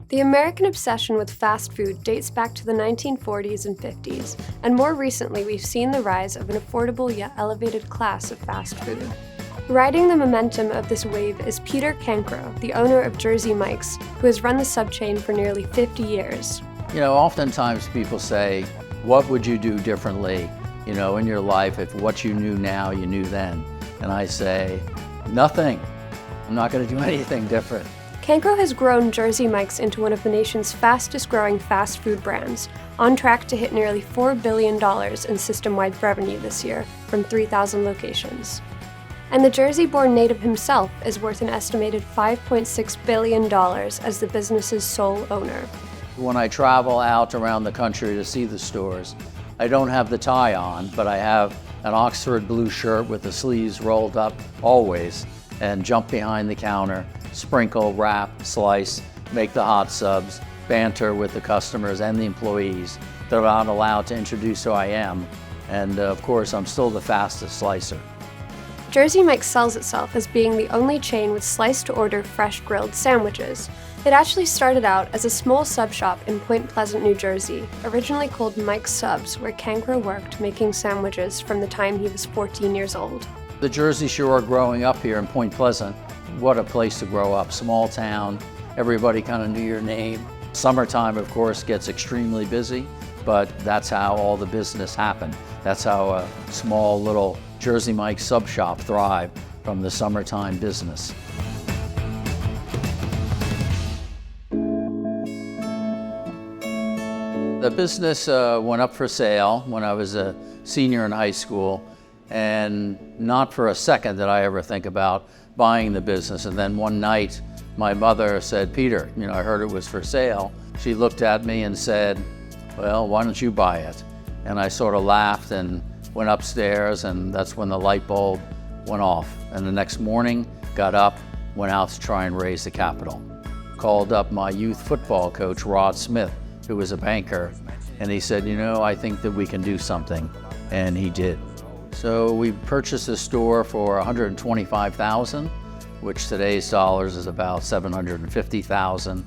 The American obsession with fast food dates back to the 1940s and 50s, and more recently we've seen the rise of an affordable yet elevated class of fast food. Riding the momentum of this wave is Peter Cancro, the owner of Jersey Mike's, who has run the sub-chain for nearly 50 years. Oftentimes people say, what would you do differently, in your life if what you knew now you knew then? And I say, nothing. I'm not going to do anything different. Cancro has grown Jersey Mike's into one of the nation's fastest growing fast food brands, on track to hit nearly $4 billion in system-wide revenue this year from 3,000 locations. And the Jersey-born native himself is worth an estimated $5.6 billion as the business's sole owner. When I travel out around the country to see the stores, I don't have the tie on, but I have an Oxford blue shirt with the sleeves rolled up always, and jump behind the counter, sprinkle, wrap, slice, make the hot subs, banter with the customers and the employees. They're not allowed to introduce who I am, and of course I'm still the fastest slicer. Jersey Mike's sells itself as being the only chain with slice-to-order fresh grilled sandwiches. It actually started out as a small sub shop in Point Pleasant, New Jersey, originally called Mike's Subs, where Cancro worked making sandwiches from the time he was 14 years old. The Jersey Shore growing up here in Point Pleasant, what a place to grow up. Small town, everybody kind of knew your name. Summertime, of course, gets extremely busy, but that's how all the business happened. That's how a small little Jersey Mike's sub shop thrived from the summertime business. The business went up for sale when I was a senior in high school, and not for a second did I ever think about buying the business. And then one night, my mother said, Peter, I heard it was for sale. She looked at me and said, well, why don't you buy it? And I sort of laughed and went upstairs, and that's when the light bulb went off. And the next morning, got up, went out to try and raise the capital. Called up my youth football coach, Rod Smith, who was a banker, and he said, I think that we can do something, and he did. So we purchased a store for $125,000, which today's dollars is about $750,000.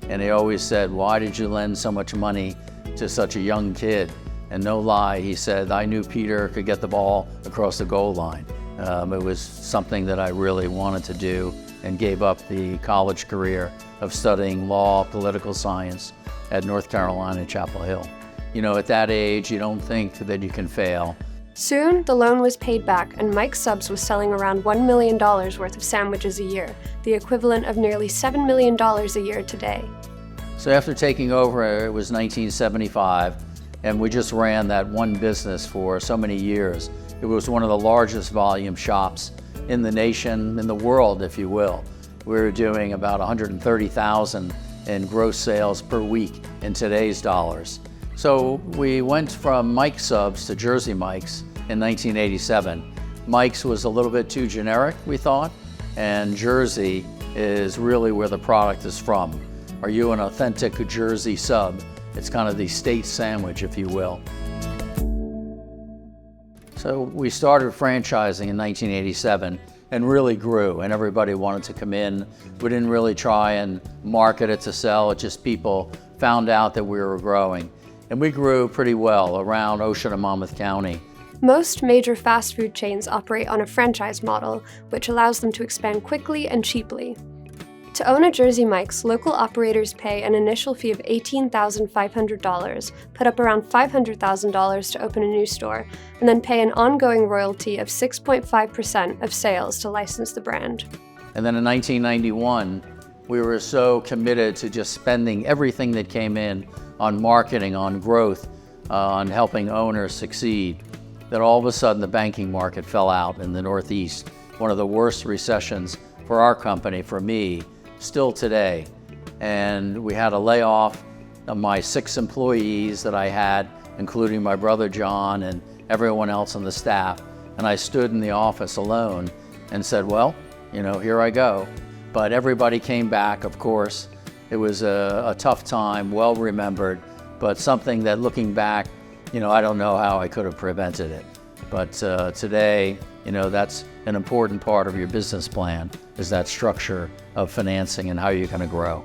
And they always said, why did you lend so much money to such a young kid? And no lie, he said, I knew Peter could get the ball across the goal line. It was something that I really wanted to do, and gave up the college career of studying law, political science at North Carolina, Chapel Hill. At that age, you don't think that you can fail. Soon, the loan was paid back, and Mike's Subs was selling around $1 million worth of sandwiches a year, the equivalent of nearly $7 million a year today. So after taking over, it was 1975, and we just ran that one business for so many years. It was one of the largest volume shops in the nation, in the world, if you will. We were doing about 130,000 in gross sales per week in today's dollars. So we went from Mike's Subs to Jersey Mike's in 1987. Mike's was a little bit too generic, we thought, and Jersey is really where the product is from. Are you an authentic Jersey sub? It's kind of the state sandwich, if you will. So we started franchising in 1987 and really grew, and everybody wanted to come in. We didn't really try and market it to sell, it just people found out that we were growing. And we grew pretty well around Ocean and Monmouth County. Most major fast food chains operate on a franchise model, which allows them to expand quickly and cheaply. To own a Jersey Mike's, local operators pay an initial fee of $18,500, put up around $500,000 to open a new store, and then pay an ongoing royalty of 6.5% of sales to license the brand. And then in 1991, we were so committed to just spending everything that came in on marketing, on growth, on helping owners succeed, that all of a sudden the banking market fell out in the Northeast. One of the worst recessions for our company, for me, still today. And we had a layoff of my 6 employees that I had, including my brother John and everyone else on the staff. And I stood in the office alone and said, well, here I go. But everybody came back, of course. It was a tough time, well remembered, but something that looking back, I don't know how I could have prevented it. But today, that's an important part of your business plan, is that structure of financing and how you're going to grow.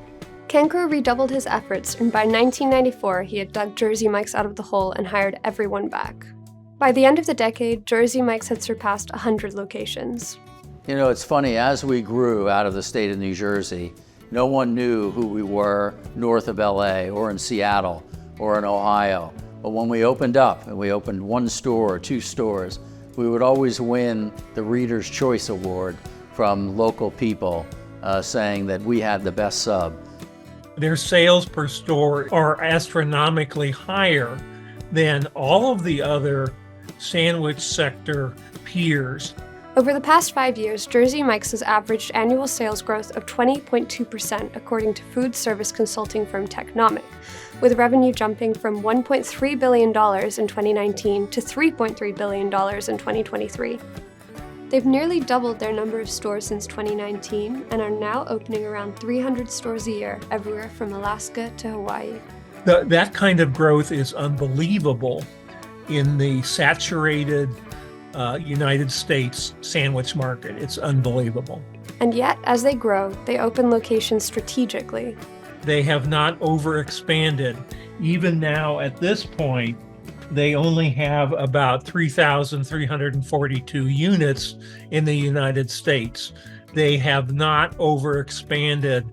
Cancro redoubled his efforts, and by 1994 he had dug Jersey Mike's out of the hole and hired everyone back. By the end of the decade, Jersey Mike's had surpassed 100 locations. You know, it's funny, as we grew out of the state of New Jersey, no one knew who we were north of LA or in Seattle or in Ohio. But when we opened up, and we opened one store or two stores, we would always win the Reader's Choice Award from local people saying that we had the best sub. Their sales per store are astronomically higher than all of the other sandwich sector peers. Over the past 5 years, Jersey Mike's has averaged annual sales growth of 20.2% according to food service consulting firm Technomic, with revenue jumping from $1.3 billion in 2019 to $3.3 billion in 2023. They've nearly doubled their number of stores since 2019 and are now opening around 300 stores a year everywhere from Alaska to Hawaii. That kind of growth is unbelievable in the saturated United States sandwich market. It's unbelievable. And yet, as they grow, they open locations strategically. They have not overexpanded. Even now, at this point, they only have about 3,342 units in the United States. They have not overexpanded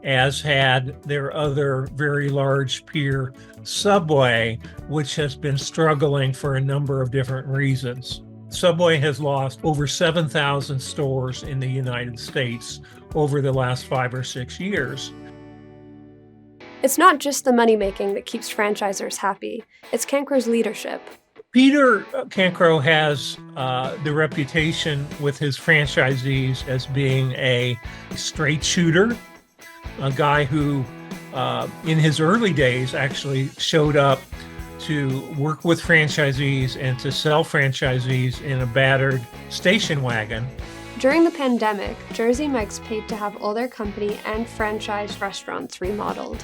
as had their other very large peer, Subway, which has been struggling for a number of different reasons. Subway has lost over 7,000 stores in the United States over the last 5 or 6 years. It's not just the money-making that keeps franchisors happy, it's Cancro's leadership. Peter Cancro has the reputation with his franchisees as being a straight shooter, a guy who in his early days actually showed up to work with franchisees and to sell franchisees in a battered station wagon. During the pandemic, Jersey Mike's paid to have all their company and franchise restaurants remodeled.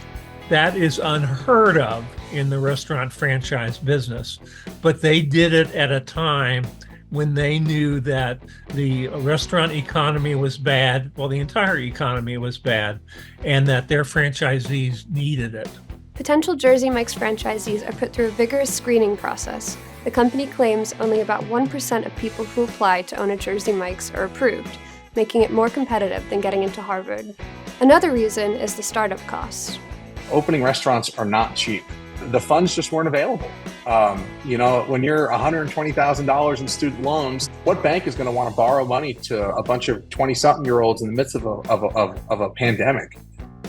That is unheard of in the restaurant franchise business, but they did it at a time when they knew that the restaurant economy was bad, well, the entire economy was bad, and that their franchisees needed it. Potential Jersey Mike's franchisees are put through a vigorous screening process. The company claims only about 1% of people who apply to own a Jersey Mike's are approved, making it more competitive than getting into Harvard. Another reason is the startup costs. Opening restaurants are not cheap. The funds just weren't available. When you're $120,000 in student loans, what bank is going to want to borrow money to a bunch of 20-something-year-olds in the midst of a pandemic?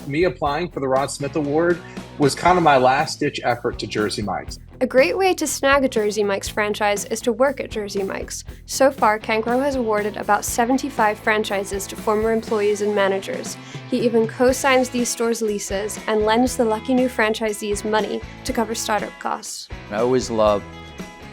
Me applying for the Rod Smith Award was kind of my last-ditch effort to Jersey Mike's. A great way to snag a Jersey Mike's franchise is to work at Jersey Mike's. So far, Cancro has awarded about 75 franchises to former employees and managers. He even co-signs these stores' leases and lends the lucky new franchisees money to cover startup costs. I always love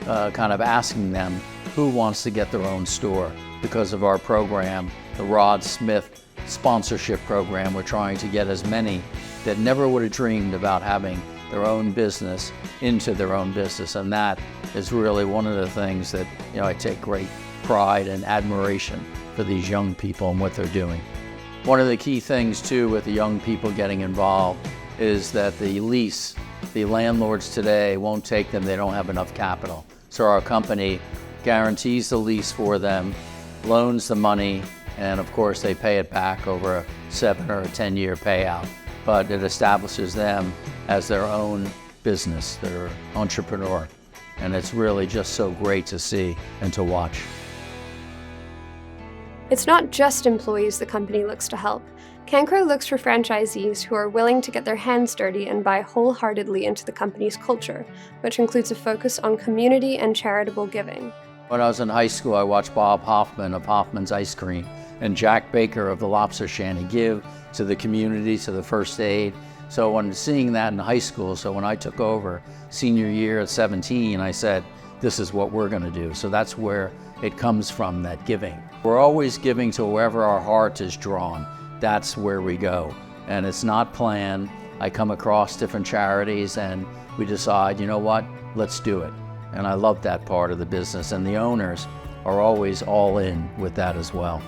kind of asking them who wants to get their own store because of our program, the Rod Smith sponsorship program. We're trying to get as many that never would have dreamed about having their own business into their own business, and that is really one of the things that I take great pride and admiration for these young people and what they're doing. One of the key things too with the young people getting involved is that the landlords today won't take them, they don't have enough capital. So our company guarantees the lease for them, loans the money, and of course they pay it back over a 7 or a 10-year payout. But it establishes them as their own business, their entrepreneur. And it's really just so great to see and to watch. It's not just employees the company looks to help. Cancro looks for franchisees who are willing to get their hands dirty and buy wholeheartedly into the company's culture, which includes a focus on community and charitable giving. When I was in high school, I watched Bob Hoffman of Hoffman's Ice Cream and Jack Baker of the Lobster Shanty give to the community, to the first aid. So when seeing that in high school, so when I took over senior year at 17, I said, this is what we're going to do. So that's where it comes from, that giving. We're always giving to wherever our heart is drawn. That's where we go. And it's not planned. I come across different charities and we decide, you know what, let's do it. And I love that part of the business, and the owners are always all in with that as well.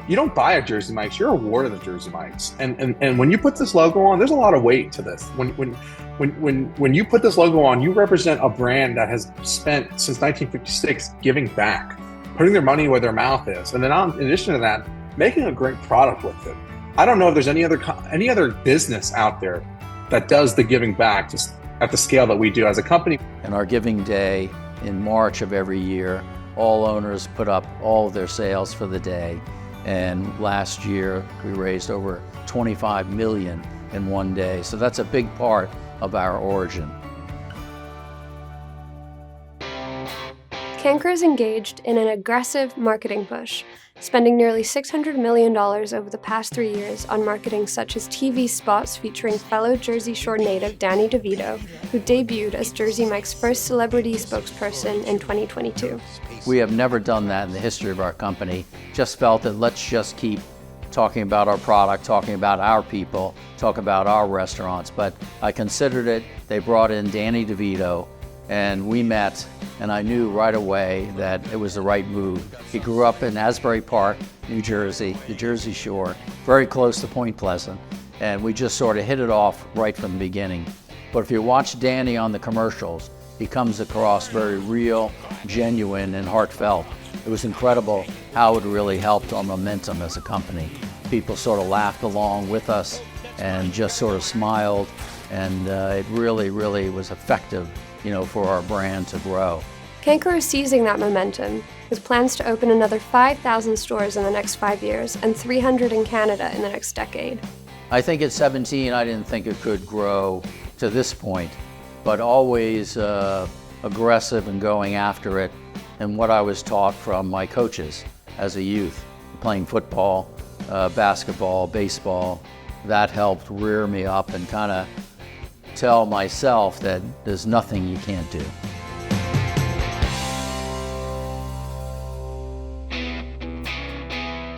You don't buy a Jersey Mike's, you're awarded a Jersey Mike's. And when you put this logo on, there's a lot of weight to this. When you put this logo on, you represent a brand that has spent since 1956 giving back, putting their money where their mouth is. And then in addition to that, making a great product with it. I don't know if there's any other business out there that does the giving back just at the scale that we do as a company. And our giving day in March of every year, all owners put up all of their sales for the day. And last year, we raised over 25 million in one day. So that's a big part of our origin. Cancro is engaged in an aggressive marketing push, spending nearly $600 million over the past 3 years on marketing such as TV spots featuring fellow Jersey Shore native Danny DeVito, who debuted as Jersey Mike's first celebrity spokesperson in 2022. We have never done that in the history of our company. Just felt that let's just keep talking about our product, talking about our people, talk about our restaurants. But I considered it. They brought in Danny DeVito, and we met, and I knew right away that it was the right move. He grew up in Asbury Park, New Jersey, the Jersey Shore, very close to Point Pleasant, and we just sort of hit it off right from the beginning. But if you watch Danny on the commercials, he comes across very real, genuine, and heartfelt. It was incredible how it really helped our momentum as a company. People sort of laughed along with us and just sort of smiled, and it really, really was effective, for our brand to grow. Cancro is seizing that momentum, with plans to open another 5,000 stores in the next 5 years and 300 in Canada in the next decade. I think at 17, I didn't think it could grow to this point, but always aggressive and going after it, and what I was taught from my coaches as a youth, playing football, basketball, baseball. That helped rear me up and kind of tell myself that there's nothing you can't do.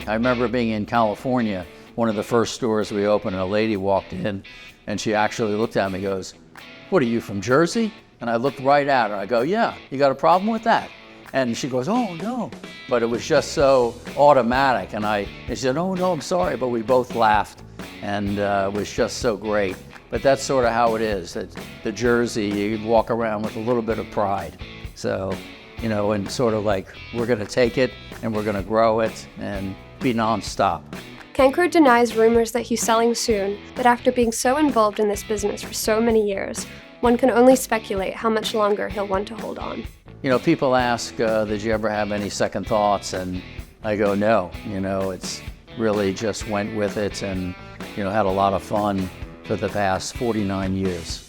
I remember being in California, one of the first stores we opened, and a lady walked in, and she actually looked at me and goes, "What are you, from Jersey?" And I looked right at her. I go, "Yeah, you got a problem with that?" And she goes, "Oh, no." But it was just so automatic. And she said, "Oh, no, I'm sorry." But we both laughed, and it was just so great. But that's sort of how it is. That the Jersey, you walk around with a little bit of pride. So, and sort of like, we're going to take it and we're going to grow it and be nonstop. Cancro denies rumors that he's selling soon, but after being so involved in this business for so many years, one can only speculate how much longer he'll want to hold on. People ask, did you ever have any second thoughts? And I go, no. It's really just went with it and, had a lot of fun for the past 49 years.